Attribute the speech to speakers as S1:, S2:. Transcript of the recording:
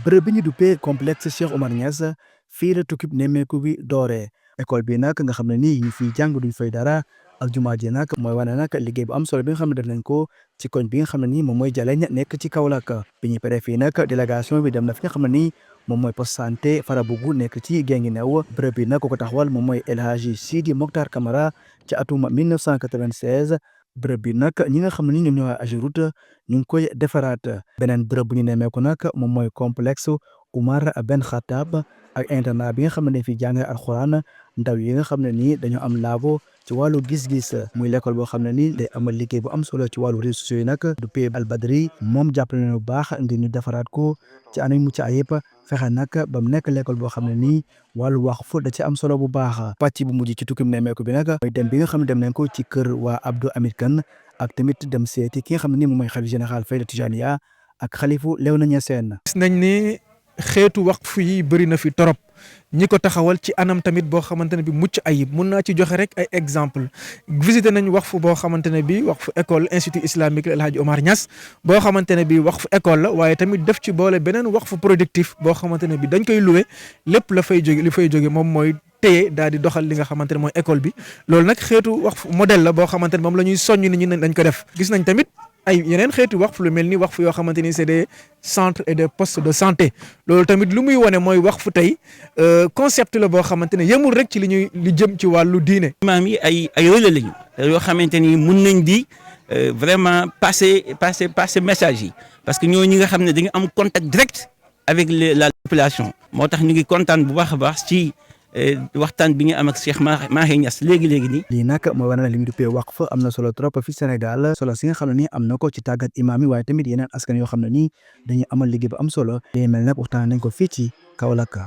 S1: bërëb bi ñu duppee complexe Cheikh Omar Niass fii la tukkib nemmeeku bi dooree école bi nag nga xam ne nii ñi fiy jàng duñ fay dara ak jumaa ji nag mooy wane nag liggéey bu am solo bi nga xam ne def nañ ko ci koñ bi nga xam ne nii moom mooy Jaleñ nekk ci Kaolack bi ñu paree fii nag délégation bi dem na fi nga xam ne nii moom mooy poste santé Farabougou nekk ci Guinguinéo bërëb bi nag ko taxawal moom mooy El Hadji Sidi Mokhtar Camara ci atum 1996 bërëb bi nag ñi nga xam ne ni ñoom ñoo waa AGEROUTE ñu ngi koy defaraat beneen bërëb bu ñu nemmeeku nag moom mooy complexe Oumar Ben Khattab ak internat bi nga xam ne dañ fi jàng alxuraan ndaw yi nga xam ne nii dañoo am laabo ci wàllu gis-gis muy l'école boo xam ne nii day amal liggéey bu am solo ci wàllu réseaux sociaux yi nag duppee Al Badri moom jàppale na bu baax ngir ñu defaraat ko ci anam yu mucc ayib fexe nag ba mu nekk l'école boo xam ne nii wàllu waqf da ci am solo bu baax pàcc bu mujj ci tukkim nemmeeku bi nag mooy dem bi nga xam ne dem nañ ko ci kër waa Abdou Hamid Kane ak tamit dem seeti ki nga xam ne nii moom mooy xalif général Fayda Tijaniya ak xalifu Léona Niassène.
S2: gis nañ ni xeetu waqf yi bëri na fi torop ñi ko taxawal ci anam tamit boo xamante ne bi mucc ayib mun naa ci joxe rek ay exemple visité nañ waqf boo xamante ne bi waqf école institut islamique El Hadji Omar Niass boo xamante ne bi waqf école la waaye tamit def ci boole beneen waqf productif boo xamante ne bi dañ koy loué lépp la fay jóge li fay jóge moom mooy téye daal di doxal li nga xamante ne mooy école bi loolu nag xeetu waqf modèle la boo xamante ne moom la ñuy soññ nit ñi dañ ko def gis nañ tamit ay yeneen xeetu waqf lu mel ni waqf yoo xamante ni c'est des centres et des postes de santé loolu tamit lu muy wane mooy waqf tey concept la boo xamante ne yemul rek ci li jëm ci wàllu diine.
S3: imaam yi ay relais lañu yoo xamante ni mun nañ di vraiment passer message yi parce que ñoo ñi nga xam ne dañu am contact direct avec la population. moo tax ñu ngi kontaan bu baax a baax ci. waxtaan bi nga am ak Cheikh Mahi Niass léegi nii.
S1: lii nag mooy wane ne li ñu duppee waqf am na solo trop fi Sénégal solo si nga xam ne nii am na ko ci tàggat imaam yi waaye tamit yeneen askan yoo xam ne nii dañuy amal liggéey bu am solo. day mel nag waxtaan nañ ko fii ci Kaolack.